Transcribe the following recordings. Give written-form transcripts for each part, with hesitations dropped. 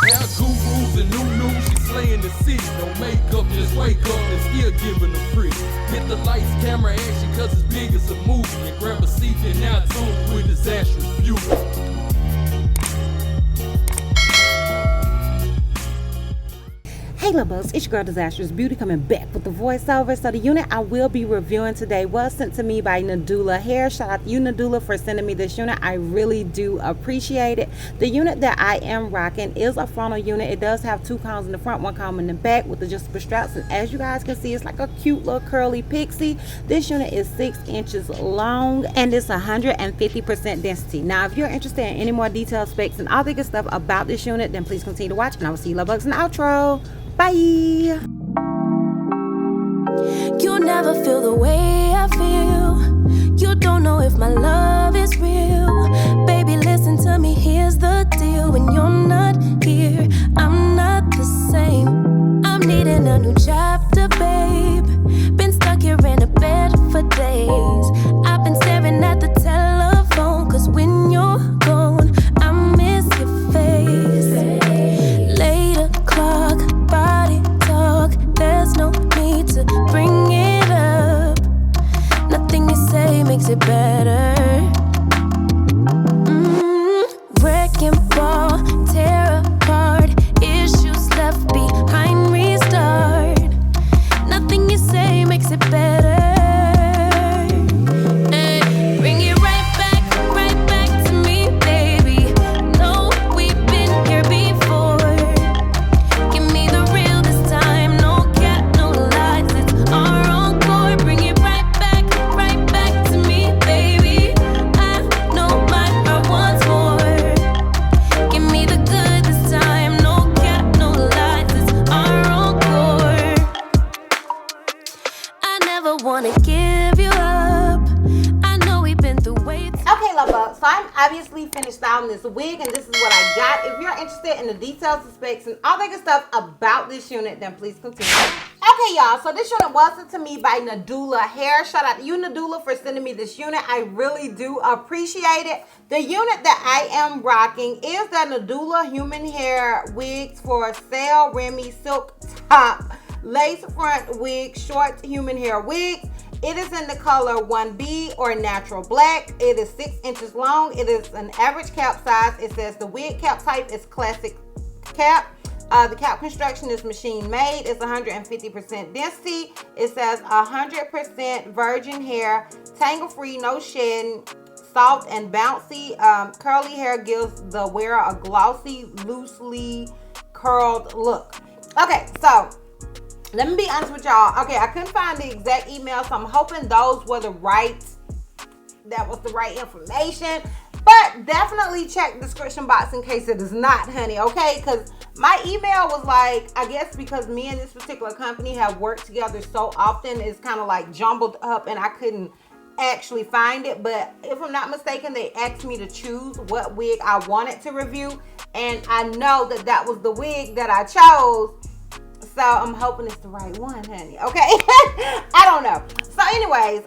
Now gurus and new, she slaying the city. No makeup, just wake up and still giving them pretty. Hit the lights, camera, action, cause it's big as a movie. And grab a seat and now tune with Disastrous Beauty. Hey little bugs, it's your girl Disastrous Beauty coming back with the voiceover. So the unit I will be reviewing today was sent to me by Nadula Hair. Shout out to you, Nadula, for sending me this unit. I really do appreciate it. The unit that I am rocking is a frontal unit. It does have 2 combs in the front, 1 comb in the back with adjustable straps. And as you guys can see, it's like a cute little curly pixie. This unit is 6 inches long and it's 150% density. Now, if you're interested in any more detailed specs and all the good stuff about this unit, then please continue to watch and I will see you little bugs in the outro. Bye. You'll never feel the way I feel. You don't know if my love is real. Baby, listen to me, here's the deal. When you're not here, I'm not the same. I'm needing a new chapter, babe. Been stuck here in a bed for days. I've been staring at the telephone, cause when you're gone, I miss your face. 8 o'clock, body talk, there's no need to bring it up. Nothing you say makes it better. Wrecking ball, tear apart, issues left behind, restart. Nothing you say makes it better. Bring it right back to me, baby. No, we've been here before. Give me the real this time, no cap, no lies, it's our encore. Bring it right back to me, baby. I know my heart wants more. Give me the good this time, no cap, no lies, it's our encore. I never wanna give you up. I know we've been through way too. Okay, love bugs, so I'm obviously finished styling this wig and this is what I got. If you're interested in the details, the specs, and all that good stuff about this unit, then please continue. Okay, y'all, so this unit was sent to me by Nadula Hair. Shout out to you, Nadula, for sending me this unit. I really do appreciate it. The unit that I am rocking is the Nadula Human Hair Wigs for RESALE Remy Silk Top Lace Front Wig, Short Human Hair Wigs. It is in the color 1B or natural black. It is 6 inches long. It is an average cap size. It says the wig cap type is classic cap. The cap construction is machine made. It's 150% density. It says 100% virgin hair, tangle free, no shedding, soft and bouncy. Curly hair gives the wearer a glossy, loosely curled look. Okay, so let me be honest with y'all. Okay, I couldn't find the exact email, so I'm hoping those were that was the right information. But definitely check the description box in case it is not, honey, okay? Because my email was like, I guess because me and this particular company have worked together so often, it's kind of like jumbled up and I couldn't actually find it. But if I'm not mistaken, they asked me to choose what wig I wanted to review. And I know that that was the wig that I chose. So I'm hoping it's the right one, honey, okay? I don't know. So anyways,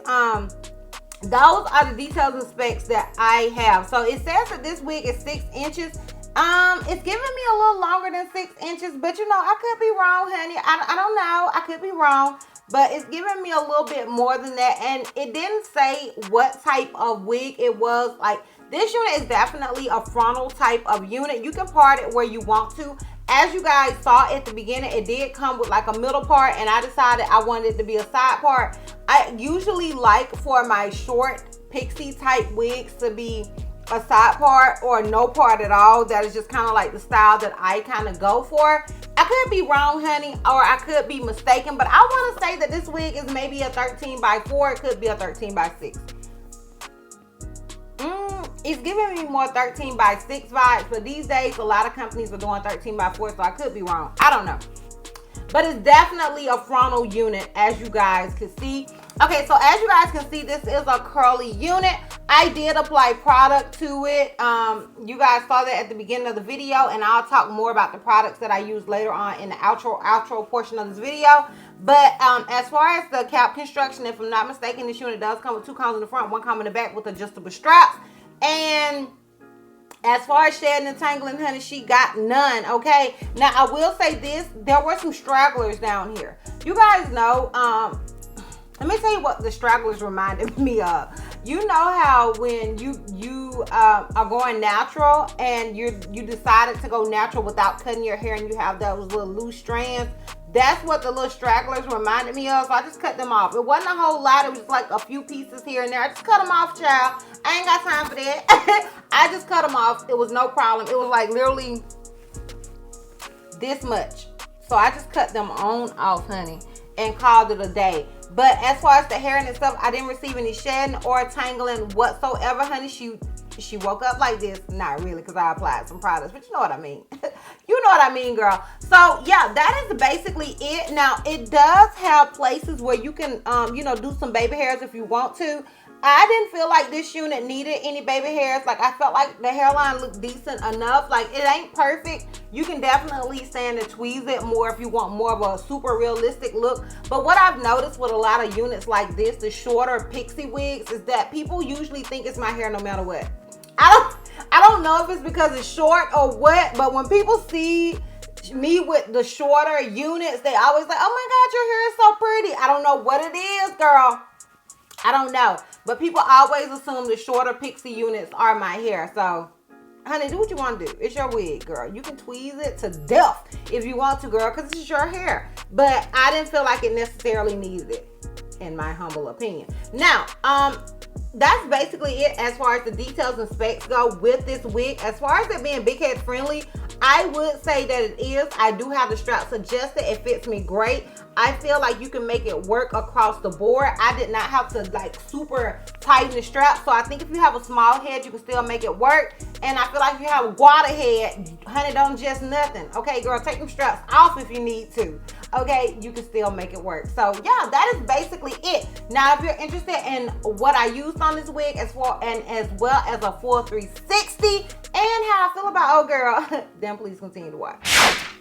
those are the details and specs that I have. So it says that this wig is 6 inches. It's giving me a little longer than 6 inches, but you know, I could be wrong, honey. I don't know. I could be wrong, but it's giving me a little bit more than that. And it didn't say what type of wig it was. Like, this unit is definitely a frontal type of unit. You can part it where you want to. As you guys saw at the beginning, it did come with like a middle part, and I decided I wanted it to be a side part. I usually like for my short pixie type wigs to be a side part or no part at all. That is just kind of like the style that I kind of go for. I could be wrong, honey, or I could be mistaken, but I want to say that this wig is maybe a 13x4. It could be a 13x6. It's giving me more 13x6 vibes, but these days a lot of companies are doing 13x4, so I could be wrong. I don't know. But it's definitely a frontal unit, as you guys can see. Okay, so as you guys can see, this is a curly unit. I did apply product to it. You guys saw that at the beginning of the video, and I'll talk more about the products that I use later on in the outro portion of this video. But as far as the cap construction, if I'm not mistaken, this unit does come with 2 combs in the front, 1 comb in the back with adjustable straps. And As far as shedding and tangling, honey, she got none, okay? Now, I will say this. There were some stragglers down here. You guys know, let me tell you what the stragglers reminded me of. You know how when you are going natural and you decided to go natural without cutting your hair and you have those little loose strands? That's what the little stragglers reminded me of. So I just cut them off. It wasn't a whole lot. It was just like a few pieces here and there. I just cut them off, child. I ain't got time for that. I just cut them off. It was no problem. It was like literally this much. So I just cut them on off, honey, and called it a day. But as far as the hair and stuff, I didn't receive any shedding or tangling whatsoever, honey. She woke up like this. Not really, because I applied some products, but you know what I mean. You know what I mean, girl. So yeah, that is basically it. Now, it does have places where you can, you know, do some baby hairs if you want to. I didn't feel like this unit needed any baby hairs. Like, I felt like the hairline looked decent enough. Like, it ain't perfect. You can definitely stand and tweeze it more if you want more of a super realistic look. But what I've noticed with a lot of units like this, the shorter pixie wigs, is that people usually think it's my hair no matter what. I don't know if it's because it's short or what, but when people see me with the shorter units, they always like, oh my God, your hair is so pretty. I don't know what it is, girl. I don't know. But people always assume the shorter pixie units are my hair. So, honey, do what you want to do. It's your wig, girl. You can tweeze it to death if you want to, girl, because it's your hair. But I didn't feel like it necessarily needed it, in my humble opinion. Now, that's basically it as far as the details and specs go with this wig. As far as it being big head friendly, I would say that it is. I do have the straps adjusted. It fits me great. I feel like you can make it work across the board. I did not have to like super tighten the strap. So I think if you have a small head, you can still make it work. And I feel like if you have a water head, honey, don't just nothing. Okay, girl, take them straps off if you need to. Okay, you can still make it work. So yeah, that is basically it. Now, if you're interested in what I used on this wig as well as a full 360 and how I feel about old girl, then please continue to watch.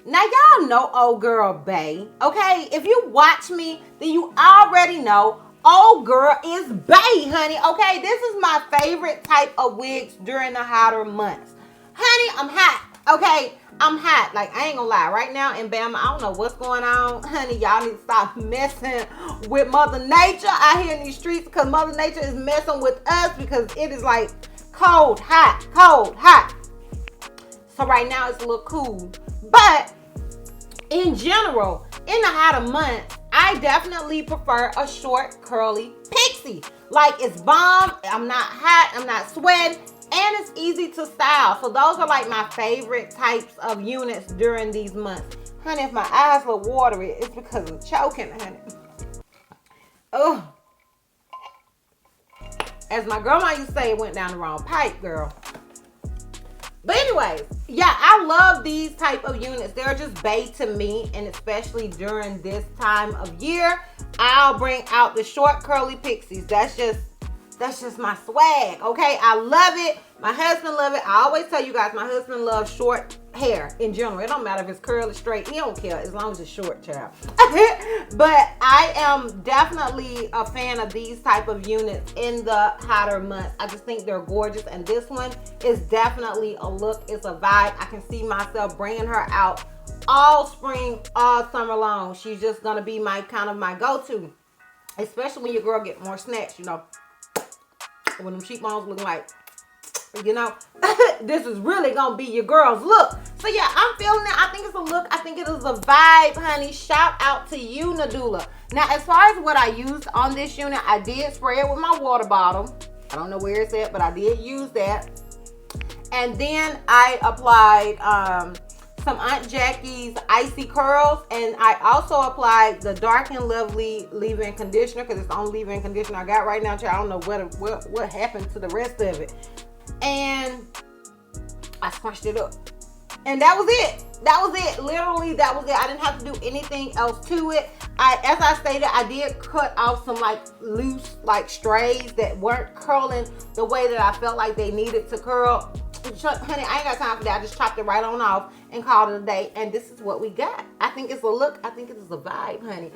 Now, y'all know old girl bae, okay? If you watch me, then you already know old girl is bae, honey, okay? This is my favorite type of wigs during the hotter months. Honey, I'm hot, okay? I'm hot. Like, I ain't gonna lie. Right now in Bama, I don't know what's going on. Honey, y'all need to stop messing with Mother Nature out here in these streets, because Mother Nature is messing with us because it is like cold, hot, cold, hot. So right now it's a little cool. But in general, in the hotter months, I definitely prefer a short, curly pixie. Like, it's bomb. I'm not hot. I'm not sweating. And it's easy to style. So those are like my favorite types of units during these months. Honey, if my eyes look watery, it's because I'm choking, honey. Oh. As my grandma used to say, it went down the wrong pipe, girl. But anyways, yeah, I love these type of units. They're just bae to me, and especially during this time of year, I'll bring out the short curly pixies. That's just my swag, okay? I love it. My husband love it. I always tell you guys, my husband loves short hair in general. It don't matter if it's curly, straight. He don't care as long as it's short, child. But I am definitely a fan of these type of units in the hotter months. I just think they're gorgeous. And this one is definitely a look. It's a vibe. I can see myself bringing her out all spring, all summer long. She's just going to be my go-to. Especially when your girl get more snatched, you know. When them cheekbones looking like, you know, this is really gonna be your girl's look. So yeah, I'm feeling it. I think it's a look. I think it is a vibe, honey. Shout out to you, Nadula. Now, as far as what I used on this unit, I did spray it with my water bottle. I don't know where it's at, but I did use that. And then I applied some Aunt Jackie's Icy Curls, and I also applied the Dark and Lovely leave-in conditioner, because it's the only leave-in conditioner I got right now. I don't know what happened to the rest of it. And I scrunched it up. And that was it. That was it. Literally, that was it. I didn't have to do anything else to it. As I stated, I did cut off some like loose like strays that weren't curling the way that I felt like they needed to curl. Honey, I ain't got time for that. I just chopped it right on off and called it a day. And this is what we got. I think it's a look. I think it is a vibe, honey.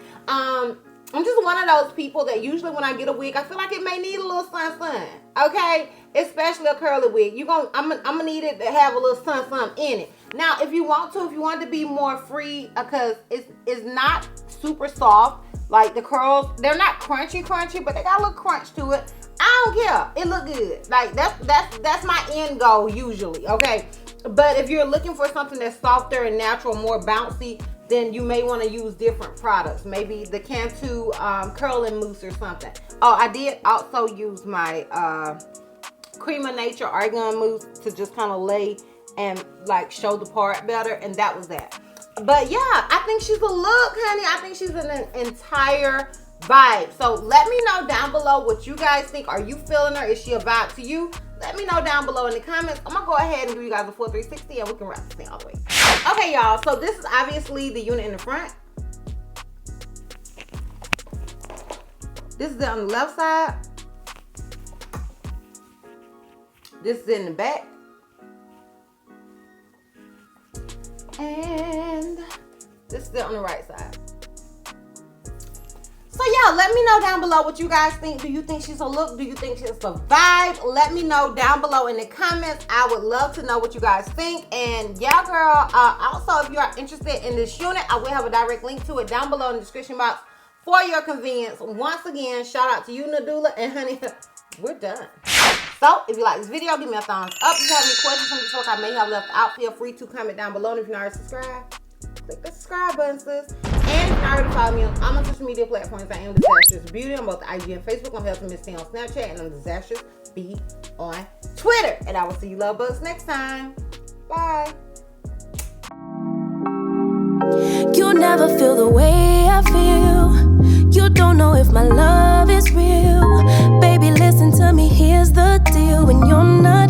I'm just one of those people that usually when I get a wig, I feel like it may need a little sun, okay? Especially a curly wig. I'm gonna need it to have a little sun in it. Now, if you want it to be more free, because it's not super soft. Like the curls, they're not crunchy, but they got a little crunch to it. I don't care. It look good. Like that's my end goal usually, okay? But if you're looking for something that's softer and natural, more bouncy, then you may want to use different products. Maybe the Cantu curling mousse or something. Oh, I did also use my Cream of Nature Argan mousse to just kind of lay and like show the part better, and that was that. But yeah, I think she's a look, honey. I think she's an entire vibe. So let me know down below what you guys think. Are you feeling her? Is she a vibe to you? Let me know down below in the comments. I'm gonna go ahead and give you guys a full 360 and we can wrap this thing all the way. Okay, y'all, so this is obviously the unit in the front. This is on the left side. This is in the back. And this is on the right side. So yeah, let me know down below what you guys think. Do you think she's a look? Do you think she's a vibe? Let me know down below in the comments. I would love to know what you guys think. And yeah, girl, also if you are interested in this unit, I will have a direct link to it down below in the description box for your convenience. Once again, shout out to you, Nadula, and honey, we're done. So if you like this video, give me a thumbs up. If you have any questions from this work I may have left out, feel free to comment down below. And if you're not already subscribed, click the subscribe button, sis. And if you already follow me on all my social media platforms, I am DizastrousBeauty on both IG and Facebook. I'm helping Miss T on Snapchat, and I'm DizastrousB on Twitter. And I will see you love bugs next time. Bye. You never feel the way I feel. You don't know if my love is real. Baby, listen to me, here's the deal. When you're not